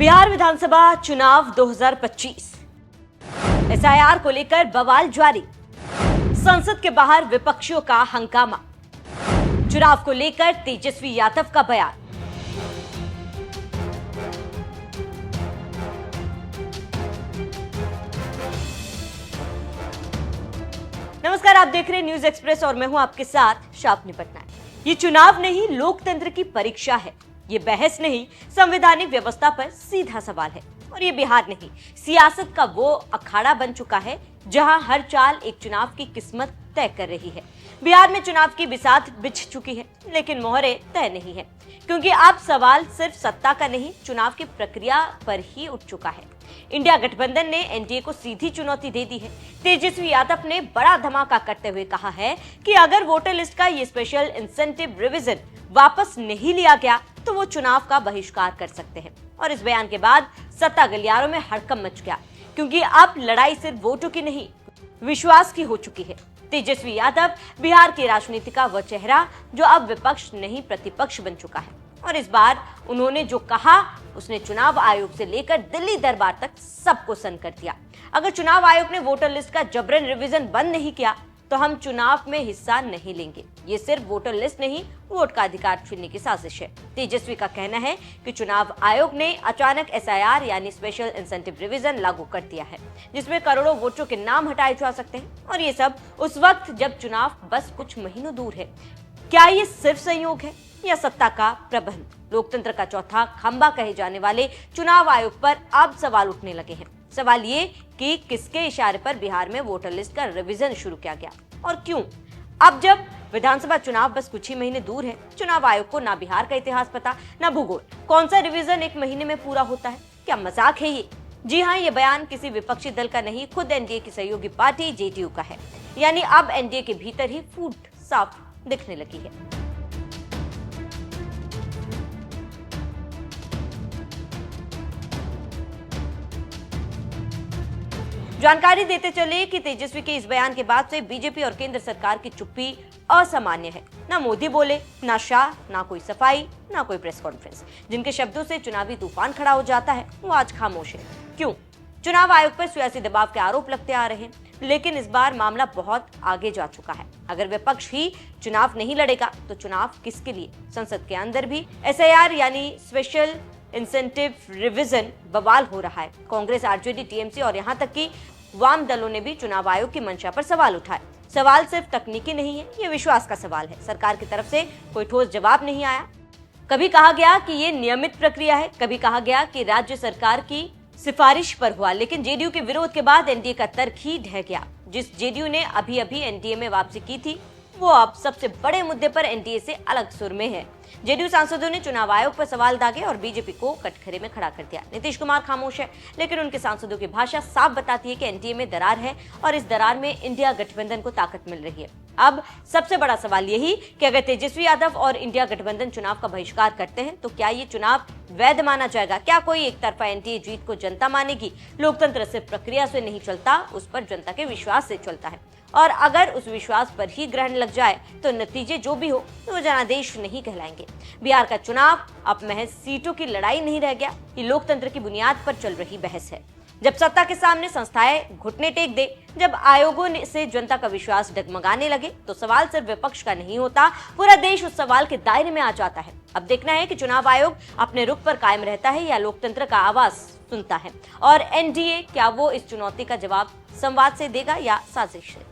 बिहार विधानसभा चुनाव 2025 एसआईआर को लेकर बवाल जारी। संसद के बाहर विपक्षियों का हंगामा। चुनाव को लेकर तेजस्वी यादव का बयान। नमस्कार, आप देख रहे हैं न्यूज एक्सप्रेस और मैं हूं आपके साथ शापनी पटनायक। ये चुनाव नहीं, लोकतंत्र की परीक्षा है। ये बहस नहीं, संवैधानिक व्यवस्था पर सीधा सवाल है। और ये बिहार नहीं, सियासत का वो अखाड़ा बन चुका है जहां हर चाल एक चुनाव की किस्मत तय कर रही है। बिहार में चुनाव की बिसात बिछ चुकी है, लेकिन मोहरे तय नहीं है, क्योंकि अब सवाल सिर्फ सत्ता का नहीं, चुनाव की प्रक्रिया पर ही उठ चुका है। इंडिया गठबंधन ने एनडीए को सीधी चुनौती दे दी है। तेजस्वी यादव ने बड़ा धमाका करते हुए कहा है कि अगर वोटर लिस्ट का ये स्पेशल इंसेंटिव रिवीजन वापस नहीं लिया गया तो वो चुनाव का बहिष्कार कर सकते हैं। और इस बयान के बाद सत्ता गलियारों में हड़कंप मच गया, क्योंकि अब लड़ाई सिर्फ वोटों की नहीं, विश्वास की हो चुकी है। तेजस्वी यादव बिहार की राजनीति का वह चेहरा जो अब विपक्ष नहीं प्रतिपक्ष बन चुका है। और इस बार उन्होंने जो कहा उसने चुनाव आयोग से लेकर दिल्ली दरबार तक सबको सन्न कर दिया। अगर चुनाव आयोग ने वोटर लिस्ट का जबरन रिवीजन बंद नहीं किया तो हम चुनाव में हिस्सा नहीं लेंगे। ये सिर्फ वोटर लिस्ट नहीं, वोट का अधिकार छीनने की साजिश है। तेजस्वी का कहना है कि चुनाव आयोग ने अचानक एसआईआर यानी स्पेशल इंसेंटिव रिवीजन लागू कर दिया है, जिसमें करोड़ों वोटरों के नाम हटाए जा सकते हैं। और ये सब उस वक्त जब चुनाव बस कुछ महीनों दूर है। क्या ये सिर्फ संयोग है या सत्ता का प्रबंध? लोकतंत्र का चौथा खंभा कहे जाने वाले चुनाव आयोग पर अब सवाल उठने लगे हैं। सवाल ये कि किसके इशारे पर बिहार में वोटर लिस्ट का रिवीजन शुरू किया गया और क्यों? अब जब विधानसभा चुनाव बस कुछ ही महीने दूर है, चुनाव आयोग को ना बिहार का इतिहास पता, ना भूगोल। कौन सा रिवीजन एक महीने में पूरा होता है? क्या मजाक है ये? जी हाँ, ये बयान किसी विपक्षी दल का नहीं, खुद एनडीए की सहयोगी पार्टी जेडीयू का है। यानी अब एनडीए के भीतर ही फूट साफ दिखने लगी है। जानकारी देते चले कि तेजस्वी के इस बयान के बाद से बीजेपी और केंद्र सरकार की चुप्पी असामान्य है। ना मोदी बोले, ना शाह, ना कोई सफाई, ना कोई प्रेस कॉन्फ्रेंस। जिनके शब्दों से चुनावी तूफान खड़ा हो जाता है वो आज खामोश है। क्यों? चुनाव आयोग पर सियासी दबाव के आरोप लगते आ रहे हैं, लेकिन इस बार मामला बहुत आगे जा चुका है। अगर विपक्ष ही चुनाव नहीं लड़ेगा तो चुनाव किसके लिए? संसद के अंदर भी एसआईआर यानी स्पेशल इंसेंटिव रिवीजन बवाल हो रहा है। कांग्रेस, आरजेडी, टीएमसी और यहाँ तक कि वाम दलों ने भी चुनाव आयोग की मंशा पर सवाल उठाए। सवाल सिर्फ तकनीकी नहीं है, ये विश्वास का सवाल है। सरकार की तरफ से कोई ठोस जवाब नहीं आया। कभी कहा गया कि ये नियमित प्रक्रिया है, कभी कहा गया कि राज्य सरकार की सिफारिश पर हुआ, लेकिन जेडीयू के विरोध के बाद एनडीए का तर्क ही ढह गया। जिस जेडीयू ने अभी अभी एनडीए में वापसी की थी वो अब सबसे बड़े मुद्दे पर एनडीए से अलग सुर में है। जेडीयू सांसदों ने चुनाव आयोग पर सवाल दागे और बीजेपी को कटघरे में खड़ा कर दिया। नीतीश कुमार खामोश है, लेकिन उनके सांसदों की भाषा साफ बताती है कि एनडीए में दरार है और इस दरार में इंडिया गठबंधन को ताकत मिल रही है। अब सबसे बड़ा सवाल यही कि अगर तेजस्वी यादव और इंडिया गठबंधन चुनाव का बहिष्कार करते हैं तो क्या ये चुनाव वैध माना जाएगा? क्या कोई एक तरफा एनडीए जीत को जनता मानेगी? लोकतंत्र सिर्फ प्रक्रिया से नहीं चलता, उस पर जनता के विश्वास से चलता है। और अगर उस विश्वास पर ही ग्रहण लग जाए तो नतीजे जो भी हो तो वो जनादेश नहीं कहलाएंगे। बिहार का चुनाव अब महज सीटों की लड़ाई नहीं रह गया, ये लोकतंत्र की बुनियाद पर चल रही बहस है। जब सत्ता के सामने संस्थाएं घुटने टेक दे, जब आयोगों से जनता का विश्वास डगमगाने लगे तो सवाल सिर्फ विपक्ष का नहीं होता, पूरा देश उस सवाल के दायरे में आ जाता है। अब देखना है कि चुनाव आयोग अपने रुख पर कायम रहता है या लोकतंत्र का आवाज सुनता है, और एनडीए क्या वो इस चुनौती का जवाब संवाद से देगा या साजिश से?